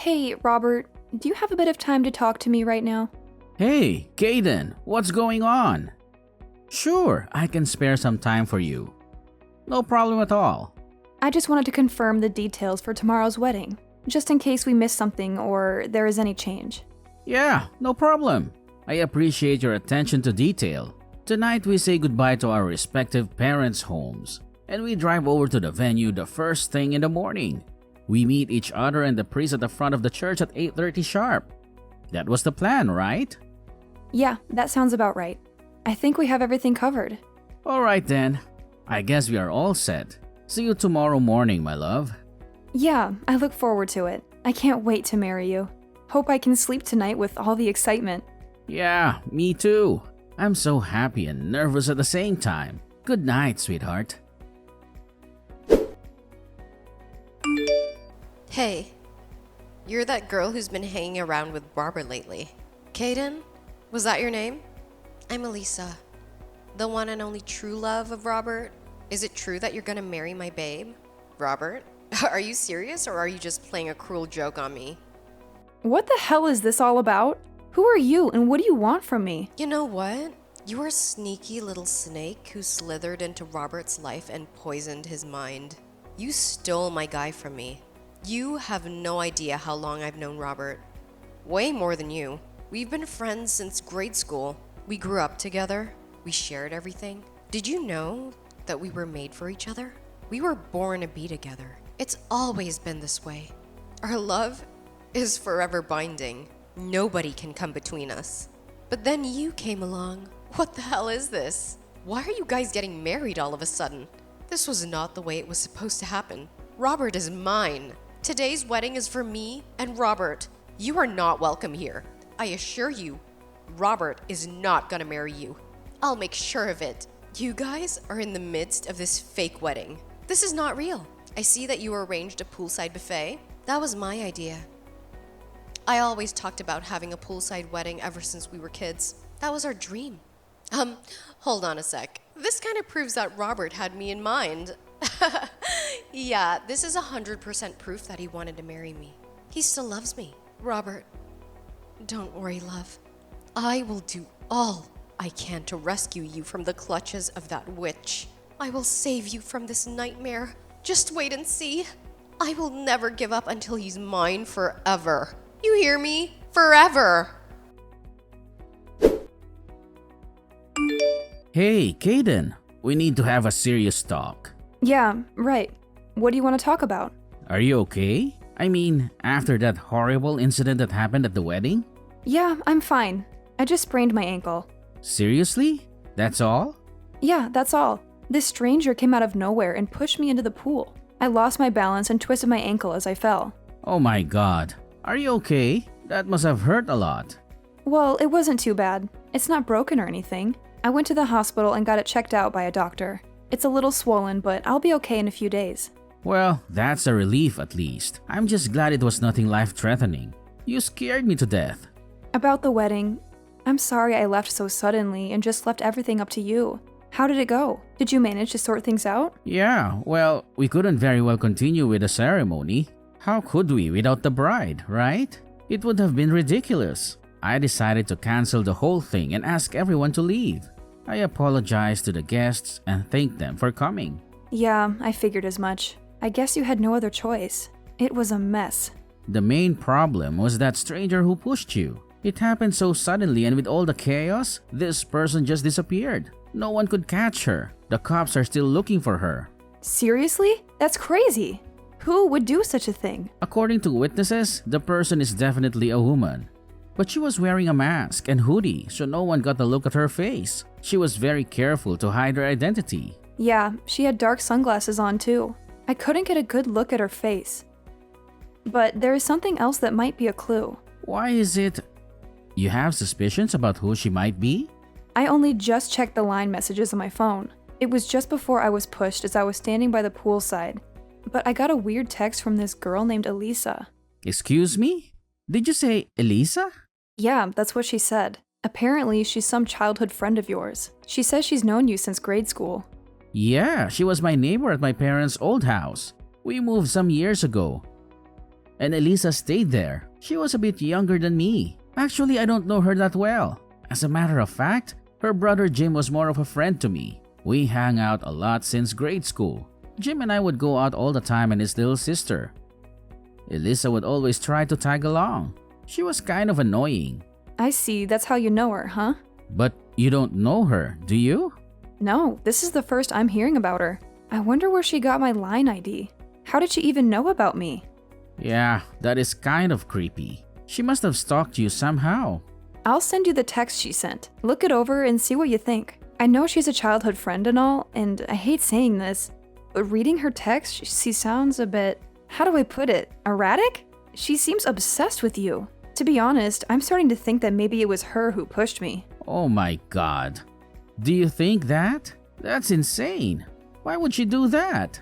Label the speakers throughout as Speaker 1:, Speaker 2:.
Speaker 1: Hey, Robert, do you have a bit of time to talk to me right now?
Speaker 2: Hey, Caden, what's going on? Sure, I can spare some time for you. No problem at all.
Speaker 1: I just wanted to confirm the details for tomorrow's wedding, just in case we miss something or there is any change.
Speaker 2: Yeah, no problem. I appreciate your attention to detail. Tonight we say goodbye to our respective parents' homes, and we drive over to the venue the first thing in the morning. We meet each other and the priest at the front of the church at 8:30 sharp. That was the plan, right?
Speaker 1: Yeah, that sounds about right. I think we have everything covered.
Speaker 2: Alright then. I guess we are all set. See you tomorrow morning, my love.
Speaker 1: Yeah, I look forward to it. I can't wait to marry you. Hope I can sleep tonight with all the excitement.
Speaker 2: Yeah, me too. I'm so happy and nervous at the same time. Good night, sweetheart.
Speaker 3: Hey, you're that girl who's been hanging around with Robert lately. Caden? Was that your name? I'm Elisa, the one and only true love of Robert. Is it true that you're gonna marry my babe, Robert? Are you serious or are you just playing a cruel joke on me?
Speaker 1: What the hell is this all about? Who are you and what do you want from me?
Speaker 3: You know what? You are a sneaky little snake who slithered into Robert's life and poisoned his mind. You stole my guy from me. You have no idea how long I've known Robert. Way more than you. We've been friends since grade school. We grew up together. We shared everything. Did you know that we were made for each other? We were born to be together. It's always been this way. Our love is forever binding. Nobody can come between us. But then you came along. What the hell is this? Why are you guys getting married all of a sudden? This was not the way it was supposed to happen. Robert is mine. Today's wedding is for me and Robert. You are not welcome here. I assure you, Robert is not gonna marry you. I'll make sure of it. You guys are in the midst of this fake wedding. This is not real. I see that you arranged a poolside buffet. That was my idea. I always talked about having a poolside wedding ever since we were kids. That was our dream. Hold on a sec. This kind of proves that Robert had me in mind. Yeah, this is 100% proof that he wanted to marry me. He still loves me. Robert, don't worry, love. I will do all I can to rescue you from the clutches of that witch. I will save you from this nightmare. Just wait and see. I will never give up until he's mine forever. You hear me? Forever.
Speaker 2: Hey, Caden, we need to have a serious talk.
Speaker 1: Yeah, right. What do you want to talk about?
Speaker 2: Are you okay? I mean, after that horrible incident that happened at the wedding?
Speaker 1: Yeah, I'm fine. I just sprained my ankle.
Speaker 2: Seriously? That's all?
Speaker 1: Yeah, that's all. This stranger came out of nowhere and pushed me into the pool. I lost my balance and twisted my ankle as I fell.
Speaker 2: Oh my god. Are you okay? That must have hurt a lot.
Speaker 1: Well, it wasn't too bad. It's not broken or anything. I went to the hospital and got it checked out by a doctor. It's a little swollen, but I'll be okay in a few days.
Speaker 2: Well, that's a relief at least. I'm just glad it was nothing life-threatening. You scared me to death.
Speaker 1: About the wedding, I'm sorry I left so suddenly and just left everything up to you. How did it go? Did you manage to sort things out?
Speaker 2: Yeah, well, we couldn't very well continue with the ceremony. How could we without the bride, right? It would have been ridiculous. I decided to cancel the whole thing and ask everyone to leave. I apologized to the guests and thanked them for coming.
Speaker 1: Yeah, I figured as much. I guess you had no other choice. It was a mess.
Speaker 2: The main problem was that stranger who pushed you. It happened so suddenly, and with all the chaos, this person just disappeared. No one could catch her. The cops are still looking for her.
Speaker 1: Seriously? That's crazy. Who would do such a thing?
Speaker 2: According to witnesses, the person is definitely a woman. But she was wearing a mask and hoodie, so no one got a look at her face. She was very careful to hide her identity.
Speaker 1: Yeah, she had dark sunglasses on too. I couldn't get a good look at her face. But there is something else that might be a clue.
Speaker 2: Why is it? You have suspicions about who she might be?
Speaker 1: I only just checked the line messages on my phone. It was just before I was pushed as I was standing by the poolside. But I got a weird text from this girl named Elisa.
Speaker 2: Excuse me? Did you say Elisa?
Speaker 1: Yeah, that's what she said. Apparently, she's some childhood friend of yours. She says she's known you since grade school.
Speaker 2: Yeah, she was my neighbor at my parents' old house. We moved some years ago. and Elisa stayed there. She was a bit younger than me. Actually, I don't know her that well. As a matter of fact, her brother Jim was more of a friend to me. We hung out a lot since grade school. Jim and I would go out all the time, and his little sister, Elisa, would always try to tag along. She was kind of annoying.
Speaker 1: I see, that's how you know her, huh?
Speaker 2: But you don't know her, do you?
Speaker 1: No, this is the first I'm hearing about her. I wonder where she got my line ID. How did she even know about me?
Speaker 2: Yeah, that is kind of creepy. She must have stalked you somehow.
Speaker 1: I'll send you the text she sent. Look it over and see what you think. I know she's a childhood friend and all, and I hate saying this, but reading her text, she sounds a bit, how do I put it, erratic? She seems obsessed with you. To be honest, I'm starting to think that maybe it was her who pushed me.
Speaker 2: Oh my god. Do you think that? That's insane. Why would she do that?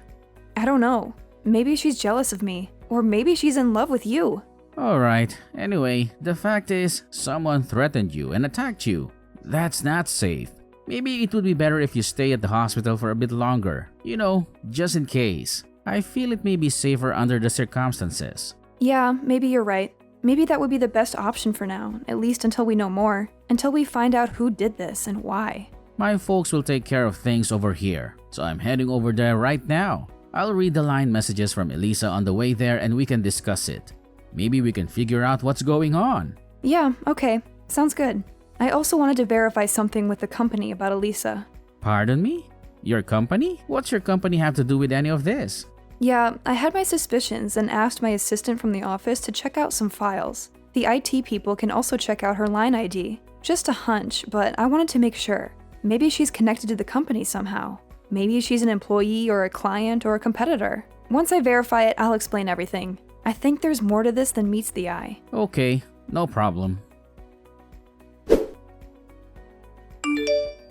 Speaker 1: I don't know. Maybe she's jealous of me, or maybe she's in love with you.
Speaker 2: Alright, anyway, the fact is, someone threatened you and attacked you. That's not safe. Maybe it would be better if you stay at the hospital for a bit longer. You know, just in case. I feel it may be safer under the circumstances.
Speaker 1: Yeah, maybe you're right. Maybe that would be the best option for now, at least until we know more. Until we find out who did this and why.
Speaker 2: My folks will take care of things over here, so I'm heading over there right now. I'll read the line messages from Elisa on the way there and we can discuss it. Maybe we can figure out what's going on.
Speaker 1: Yeah, okay. Sounds good. I also wanted to verify something with the company about Elisa.
Speaker 2: Pardon me? Your company? What's your company have to do with any of this?
Speaker 1: Yeah, I had my suspicions and asked my assistant from the office to check out some files. The IT people can also check out her line ID. Just a hunch, but I wanted to make sure. Maybe she's connected to the company somehow. Maybe she's an employee or a client or a competitor. Once I verify it, I'll explain everything. I think there's more to this than meets the eye.
Speaker 2: Okay, no problem.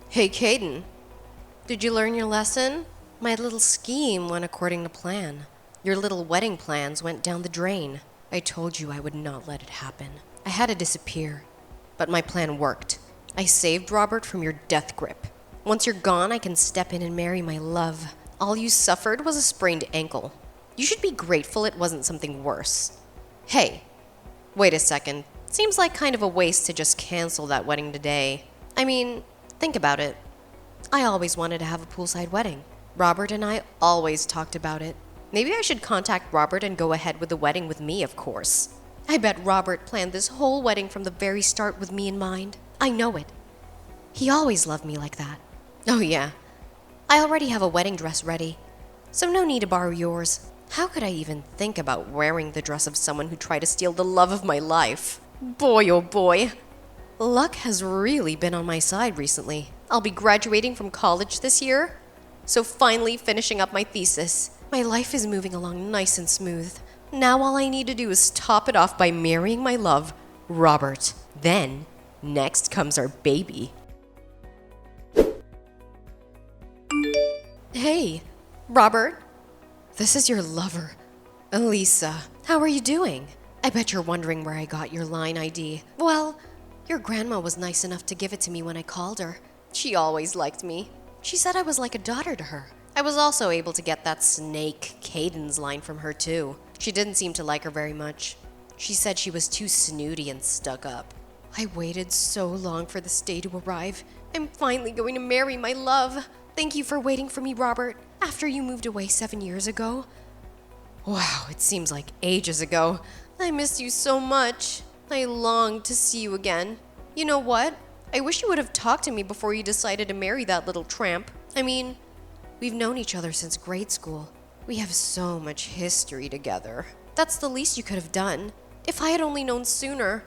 Speaker 3: Hey, Caden. Did you learn your lesson? My little scheme went according to plan. Your little wedding plans went down the drain. I told you I would not let it happen. I had to disappear. But my plan worked. I saved Robert from your death grip. Once you're gone, I can step in and marry my love. All you suffered was a sprained ankle. You should be grateful it wasn't something worse. Hey, wait a second. Seems like kind of a waste to just cancel that wedding today. I mean, think about it. I always wanted to have a poolside wedding. Robert and I always talked about it. Maybe I should contact Robert and go ahead with the wedding with me, of course. I bet Robert planned this whole wedding from the very start with me in mind. I know it. He always loved me like that. Oh yeah, I already have a wedding dress ready, so no need to borrow yours. How could I even think about wearing the dress of someone who tried to steal the love of my life? Boy, oh boy. Luck has really been on my side recently. I'll be graduating from college this year, so finally finishing up my thesis. My life is moving along nice and smooth. Now all I need to do is top it off by marrying my love, Robert. Then, next comes our baby. Hey, Robert. This is your lover, Elisa. How are you doing? I bet you're wondering where I got your line ID. Well, your grandma was nice enough to give it to me when I called her. She always liked me. She said I was like a daughter to her. I was also able to get that snake Caden's line from her too. She didn't seem to like her very much. She said she was too snooty and stuck up. I waited so long for this day to arrive. I'm finally going to marry my love. Thank you for waiting for me, Robert, after you moved away 7 years ago. Wow, it seems like ages ago. I miss you so much. I long to see you again. You know what? I wish you would have talked to me before you decided to marry that little tramp. I mean, we've known each other since grade school. We have so much history together. That's the least you could have done. If I had only known sooner,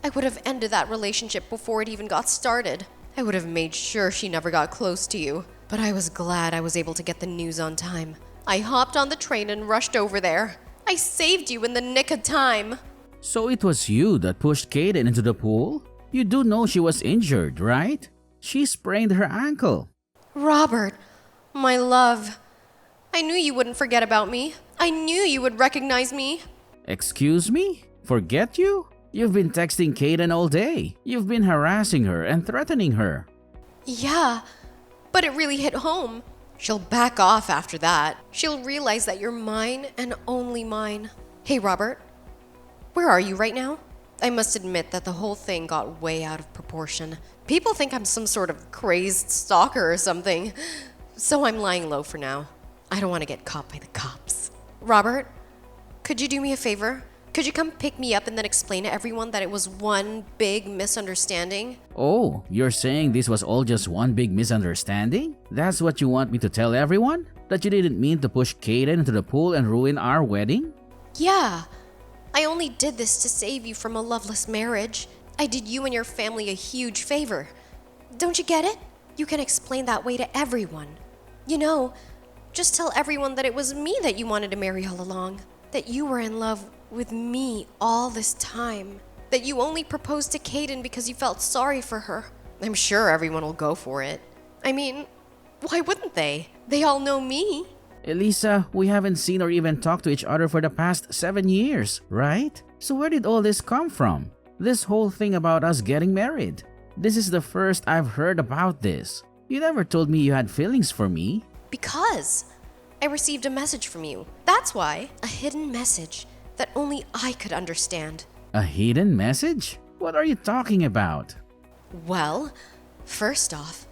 Speaker 3: I would have ended that relationship before it even got started. I would have made sure she never got close to you. But I was glad I was able to get the news on time. I hopped on the train and rushed over there. I saved you in the nick of time.
Speaker 2: So it was you that pushed Kaden into the pool? You do know she was injured, right? She sprained her ankle.
Speaker 3: Robert, my love. I knew you wouldn't forget about me. I knew you would recognize me.
Speaker 2: Excuse me? Forget you? You've been texting Kaden all day. You've been harassing her and threatening her.
Speaker 3: Yeah, but it really hit home. She'll back off after that. She'll realize that you're mine and only mine. Hey, Robert, Where are you right now? I must admit that the whole thing got way out of proportion. People think I'm some sort of crazed stalker or something. So I'm lying low for now. I don't want to get caught by the cops. Robert, could you do me a favor? Could you come pick me up and then explain to everyone that it was one big misunderstanding?
Speaker 2: Oh, you're saying this was all just one big misunderstanding? That's what you want me to tell everyone? That you didn't mean to push Kaden into the pool and ruin our wedding?
Speaker 3: Yeah. I only did this to save you from a loveless marriage. I did you and your family a huge favor. Don't you get it? You can explain that way to everyone. You know, just tell everyone that it was me that you wanted to marry all along. That you were in love with me all this time. That you only proposed to Kaden because you felt sorry for her. I'm sure everyone will go for it. I mean, why wouldn't they? They all know me.
Speaker 2: Elisa, we haven't seen or even talked to each other for the past 7 years, right? So where did all this come from? This whole thing about us getting married. This is the first I've heard about this. You never told me you had feelings for me.
Speaker 3: Because I received a message from you. That's why. A hidden message that only I could understand.
Speaker 2: A hidden message? What are you talking about?
Speaker 3: Well, first off,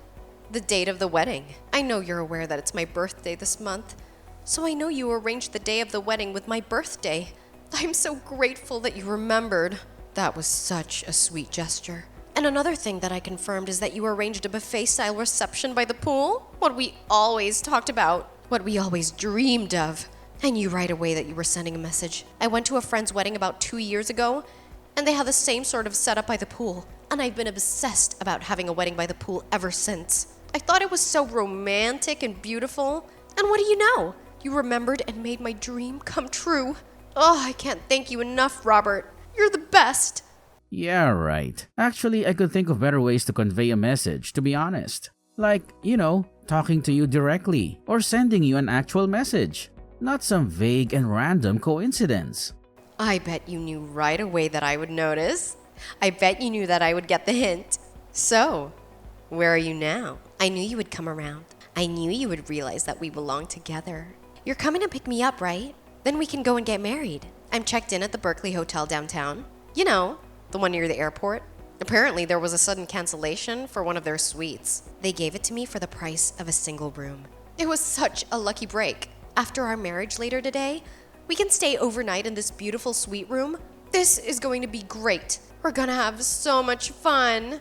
Speaker 3: the date of the wedding. I know you're aware that it's my birthday this month, so I know you arranged the day of the wedding with my birthday. I'm so grateful that you remembered. That was such a sweet gesture. And another thing that I confirmed is that you arranged a buffet-style reception by the pool. What we always talked about. What we always dreamed of. I knew right away that you were sending a message. I went to a friend's wedding about 2 years ago, and they had the same sort of setup by the pool. And I've been obsessed about having a wedding by the pool ever since. I thought it was so romantic and beautiful. And what do you know? You remembered and made my dream come true. Oh, I can't thank you enough, Robert. You're the best.
Speaker 2: Yeah, right. Actually, I could think of better ways to convey a message, to be honest. Like, talking to you directly or sending you an actual message. Not some vague and random coincidence.
Speaker 3: I bet you knew right away that I would notice. I bet you knew that I would get the hint. So, where are you now? I knew you would come around. I knew you would realize that we belong together. You're coming to pick me up, right? Then we can go and get married. I'm checked in at the Berkeley Hotel downtown. You know, the one near the airport. Apparently, there was a sudden cancellation for one of their suites. They gave it to me for the price of a single room. It was such a lucky break. After our marriage later today, we can stay overnight in this beautiful suite room. This is going to be great. We're gonna have so much fun.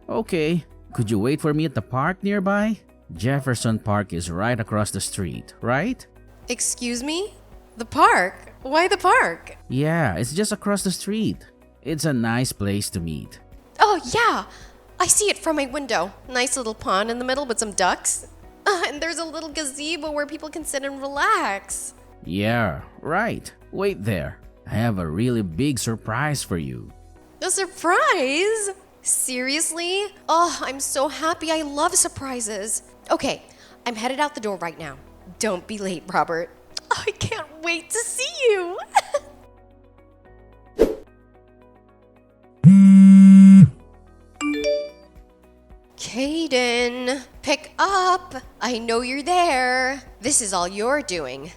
Speaker 2: Okay, could you wait for me at the park nearby? Jefferson Park is right across the street, right?
Speaker 3: Excuse me? The park? Why the park?
Speaker 2: Yeah, it's just across the street. It's a nice place to meet.
Speaker 3: Oh, yeah. I see it from my window. Nice little pond in the middle with some ducks. And there's a little gazebo where people can sit and relax.
Speaker 2: Yeah, right. Wait there. I have a really big surprise for you.
Speaker 3: A surprise? Seriously? Oh, I'm so happy. I love surprises. Okay, I'm headed out the door right now. Don't be late, Robert. I can't wait to see you. Kaden, pick up. I know you're there. This is all you're doing.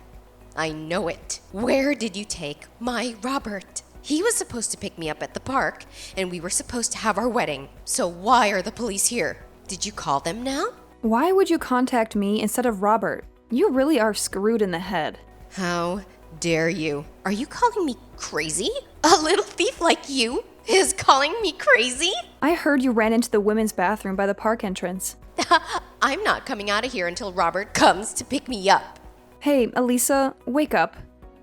Speaker 3: I know it. Where did you take my Robert? He was supposed to pick me up at the park, and we were supposed to have our wedding. So why are the police here? Did you call them now?
Speaker 1: Why would you contact me instead of Robert? You really are screwed in the head.
Speaker 3: How dare you? Are you calling me crazy? A little thief like you is calling me crazy?
Speaker 1: I heard you ran into the women's bathroom by the park entrance.
Speaker 3: I'm not coming out of here until Robert comes to pick me up.
Speaker 1: Hey, Elisa, wake up.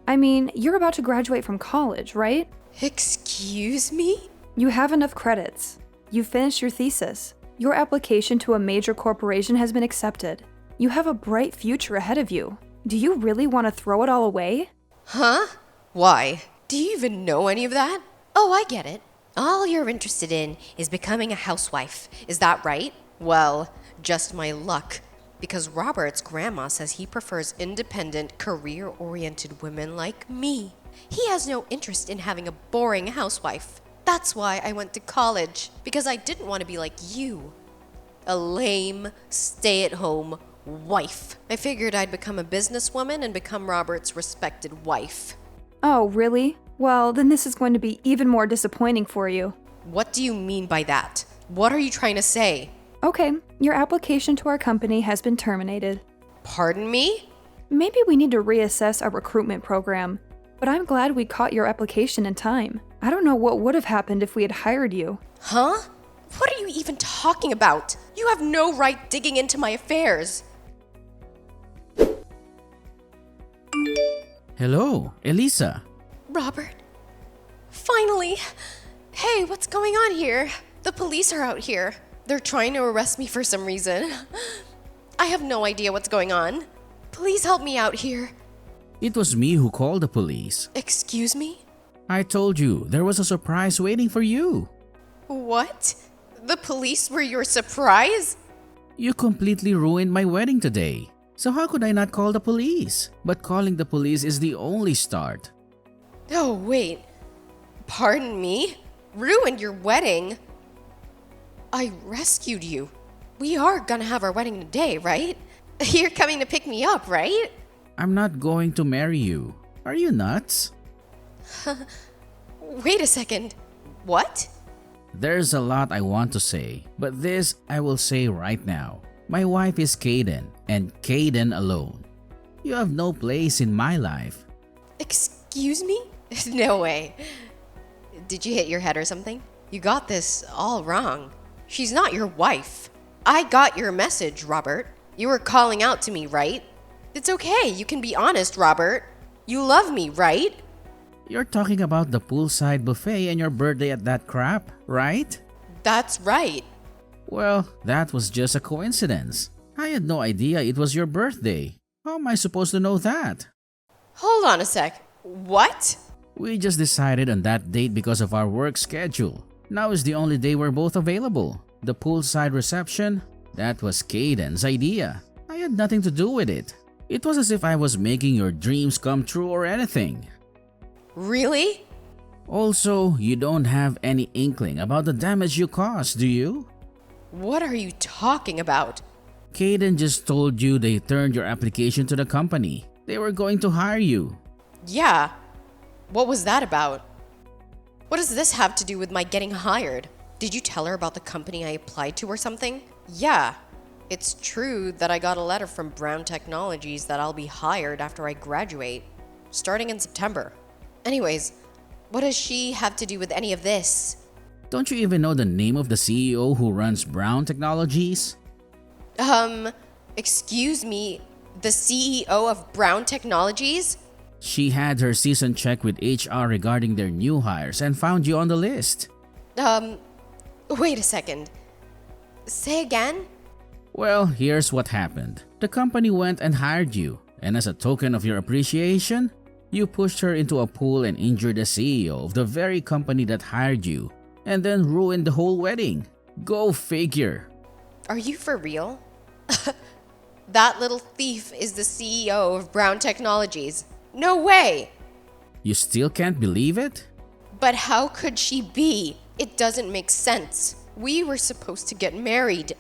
Speaker 1: I mean, you're about to graduate from college, right?
Speaker 3: Excuse me?
Speaker 1: You have enough credits. You finished your thesis. Your application to a major corporation has been accepted. You have a bright future ahead of you. Do you really want to throw it all away?
Speaker 3: Huh? Why? Do you even know any of that? Oh, I get it. All you're interested in is becoming a housewife. Is that right? Well, just my luck. Because Robert's grandma says he prefers independent, career-oriented women like me. He has no interest in having a boring housewife. That's why I went to college. Because I didn't want to be like you. A lame, stay-at-home wife. I figured I'd become a businesswoman and become Robert's respected wife.
Speaker 1: Oh, really? Well, then this is going to be even more disappointing for you.
Speaker 3: What do you mean by that? What are you trying to say?
Speaker 1: Okay, your application to our company has been terminated.
Speaker 3: Pardon me?
Speaker 1: Maybe we need to reassess our recruitment program, but I'm glad we caught your application in time. I don't know what would have happened if we had hired you.
Speaker 3: Huh? What are you even talking about? You have no right digging into my affairs.
Speaker 2: Hello, Elisa.
Speaker 3: Robert? Finally! Hey, what's going on here? The police are out here. They're trying to arrest me for some reason. I have no idea what's going on. Please help me out here.
Speaker 2: It was me who called the police.
Speaker 3: Excuse me?
Speaker 2: I told you there was a surprise waiting for you.
Speaker 3: What? The police were your surprise?
Speaker 2: You completely ruined my wedding today. So how could I not call the police? But calling the police is the only start.
Speaker 3: Oh, wait. Pardon me? Ruined your wedding? I rescued you. We are gonna have our wedding today, right? You're coming to pick me up, right?
Speaker 2: I'm not going to marry you. Are you nuts?
Speaker 3: Wait a second. What?
Speaker 2: There's a lot I want to say, but this I will say right now. My wife is Kaden, and Kaden alone. You have no place in my life.
Speaker 3: Excuse me? No way. Did you hit your head or something? You got this all wrong. She's not your wife. I got your message, Robert. You were calling out to me, right? It's okay. You can be honest, Robert. You love me, right?
Speaker 2: You're talking about the poolside buffet and your birthday at that crap, right?
Speaker 3: That's right.
Speaker 2: Well, that was just a coincidence. I had no idea it was your birthday. How am I supposed to know that?
Speaker 3: Hold on a sec. What?
Speaker 2: We just decided on that date because of our work schedule. Now is the only day we're both available. The poolside reception, that was Kaden's idea. I had nothing to do with it. It was as if I was making your dreams come true or anything.
Speaker 3: Really?
Speaker 2: Also, you don't have any inkling about the damage you caused, do you?
Speaker 3: What are you talking about?
Speaker 2: Kaden just told you they turned your application to the company. They were going to hire you.
Speaker 3: Yeah. What was that about? What does this have to do with my getting hired? Did you tell her about the company I applied to or something? Yeah. It's true that I got a letter from Brown Technologies that I'll be hired after I graduate, starting in September. Anyways, what does she have to do with any of this?
Speaker 2: Don't you even know the name of the CEO who runs Brown Technologies?
Speaker 3: Excuse me, the CEO of Brown Technologies?
Speaker 2: She had her season check with HR regarding their new hires and found you on the list.
Speaker 3: Wait a second. Say again?
Speaker 2: Well, here's what happened. The company went and hired you, and as a token of your appreciation, you pushed her into a pool and injured the CEO of the very company that hired you, and then ruined the whole wedding. Go figure.
Speaker 3: Are you for real? That little thief is the CEO of Brown Technologies. No way!
Speaker 2: You still can't believe it?
Speaker 3: But how could she be? It doesn't make sense. We were supposed to get married.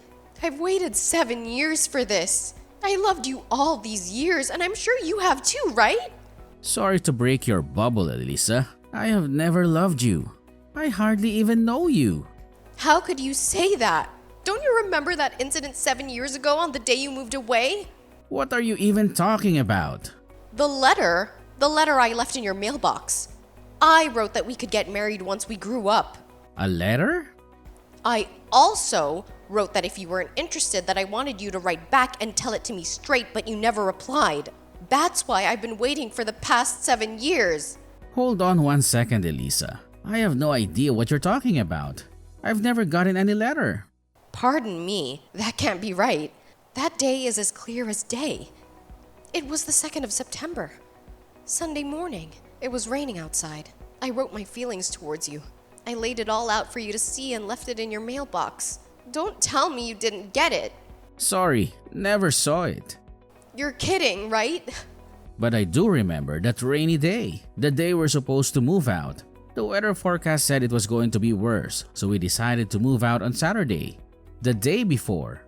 Speaker 3: I've waited 7 years for this. I loved you all these years, and I'm sure you have too, right?
Speaker 2: Sorry to break your bubble, Elisa. I have never loved you. I hardly even know you.
Speaker 3: How could you say that? Don't you remember that incident 7 years ago on the day you moved away?
Speaker 2: What are you even talking about?
Speaker 3: The letter I left in your mailbox. I wrote that we could get married once we grew up.
Speaker 2: A letter?
Speaker 3: I also wrote that if you weren't interested, that I wanted you to write back and tell it to me straight, but you never replied. That's why I've been waiting for the past 7 years.
Speaker 2: Hold on 1 second, Elisa. I have no idea what you're talking about. I've never gotten any letter.
Speaker 3: Pardon me, that can't be right. That day is as clear as day. It was the 2nd of September. Sunday morning. It was raining outside. I wrote my feelings towards you. I laid it all out for you to see and left it in your mailbox. Don't tell me you didn't get it.
Speaker 2: Sorry, never saw it.
Speaker 3: You're kidding, right?
Speaker 2: But I do remember that rainy day, the day we're supposed to move out. The weather forecast said it was going to be worse, so we decided to move out on Saturday, the day before.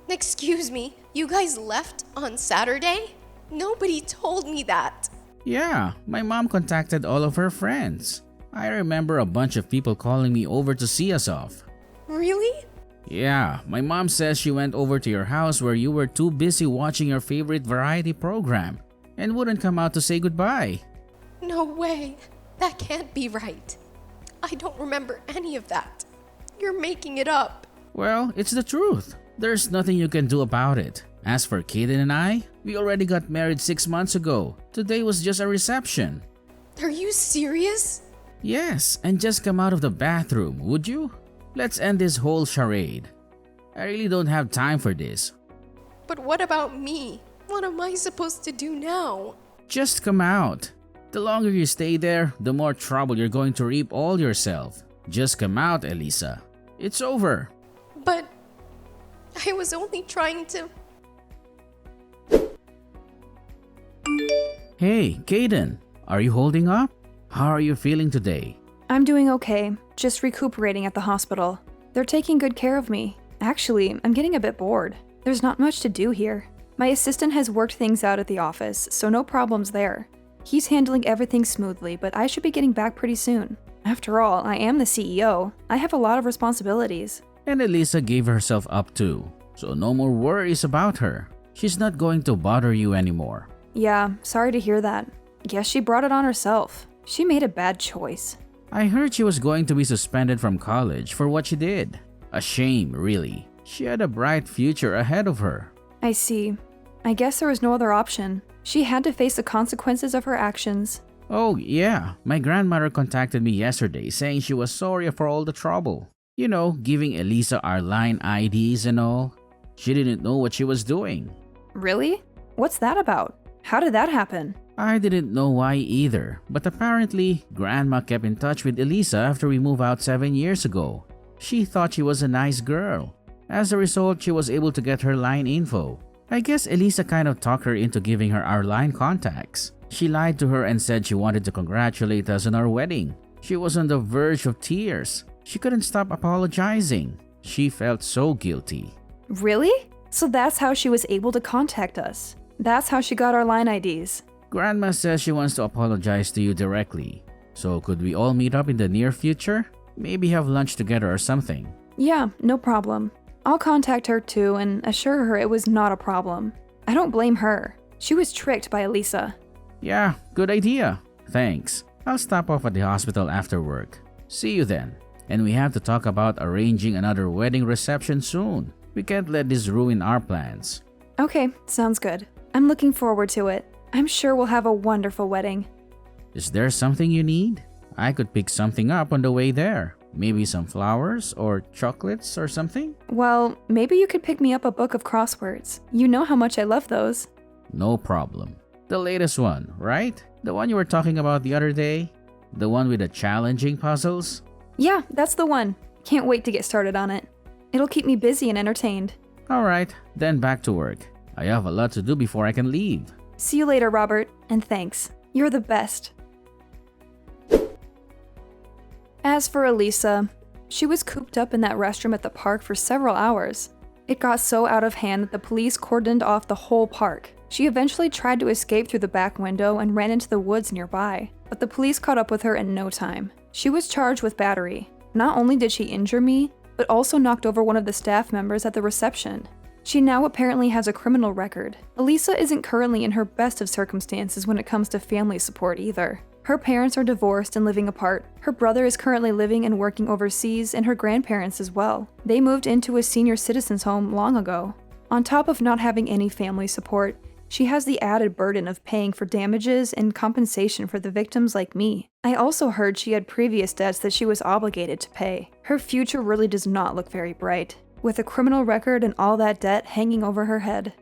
Speaker 3: Excuse me, you guys left on Saturday? Nobody told me that.
Speaker 2: Yeah, my mom contacted all of her friends. I remember a bunch of people calling me over to see us off.
Speaker 3: Really?
Speaker 2: Yeah, my mom says she went over to your house where you were too busy watching your favorite variety program and wouldn't come out to say goodbye.
Speaker 3: No way. That can't be right. I don't remember any of that. You're making it up.
Speaker 2: Well, it's the truth. There's nothing you can do about it. As for Kaden and I, we already got married 6 months ago. Today was just a reception.
Speaker 3: Are you serious?
Speaker 2: Yes, and just come out of the bathroom, would you? Let's end this whole charade. I really don't have time for this.
Speaker 3: But what about me? What am I supposed to do now?
Speaker 2: Just come out. The longer you stay there, the more trouble you're going to reap all yourself. Just come out, Elisa. It's over.
Speaker 3: But I was only trying to...
Speaker 2: Hey, Kaden, are you holding up? How are you feeling today?
Speaker 1: I'm doing okay, just recuperating at the hospital. They're taking good care of me. Actually, I'm getting a bit bored. There's not much to do here. My assistant has worked things out at the office, so no problems there. He's handling everything smoothly, but I should be getting back pretty soon. After all, I am the CEO. I have a lot of responsibilities.
Speaker 2: And Elisa gave herself up too, so no more worries about her. She's not going to bother you anymore.
Speaker 1: Yeah, sorry to hear that. Guess she brought it on herself. She made a bad choice.
Speaker 2: I heard she was going to be suspended from college for what she did. A shame, really. She had a bright future ahead of her.
Speaker 1: I see. I guess there was no other option. She had to face the consequences of her actions.
Speaker 2: Oh, yeah. My grandmother contacted me yesterday saying she was sorry for all the trouble. You know, giving Elisa our line IDs and all. She didn't know what she was doing.
Speaker 1: Really? What's that about? How did that happen?
Speaker 2: I didn't know why either, but apparently, Grandma kept in touch with Elisa after we moved out 7 years ago. She thought she was a nice girl. As a result, she was able to get her line info. I guess Elisa kind of talked her into giving her our line contacts. She lied to her and said she wanted to congratulate us on our wedding. She was on the verge of tears. She couldn't stop apologizing. She felt so guilty.
Speaker 1: Really? So that's how she was able to contact us. That's how she got our line IDs.
Speaker 2: Grandma says she wants to apologize to you directly. So could we all meet up in the near future? Maybe have lunch together or something.
Speaker 1: Yeah, no problem. I'll contact her too and assure her it was not a problem. I don't blame her. She was tricked by Elisa.
Speaker 2: Yeah, good idea. Thanks. I'll stop off at the hospital after work. See you then. And we have to talk about arranging another wedding reception soon. We can't let this ruin our plans.
Speaker 1: Okay, sounds good. I'm looking forward to it. I'm sure we'll have a wonderful wedding.
Speaker 2: Is there something you need? I could pick something up on the way there. Maybe some flowers or chocolates or something?
Speaker 1: Well, maybe you could pick me up a book of crosswords. You know how much I love those.
Speaker 2: No problem. The latest one, right? The one you were talking about the other day? The one with the challenging puzzles?
Speaker 1: Yeah, that's the one. Can't wait to get started on it. It'll keep me busy and entertained.
Speaker 2: Alright, then back to work. I have a lot to do before I can leave.
Speaker 1: See you later, Robert, and thanks. You're the best. As for Elisa, she was cooped up in that restroom at the park for several hours. It got so out of hand that the police cordoned off the whole park. She eventually tried to escape through the back window and ran into the woods nearby, but the police caught up with her in no time. She was charged with battery. Not only did she injure me, but also knocked over one of the staff members at the reception. She now apparently has a criminal record. Elisa isn't currently in her best of circumstances when it comes to family support either. Her parents are divorced and living apart. Her brother is currently living and working overseas, and her grandparents as well. They moved into a senior citizens home long ago. On top of not having any family support, she has the added burden of paying for damages and compensation for the victims like me. I also heard she had previous debts that she was obligated to pay. Her future really does not look very bright, with a criminal record and all that debt hanging over her head.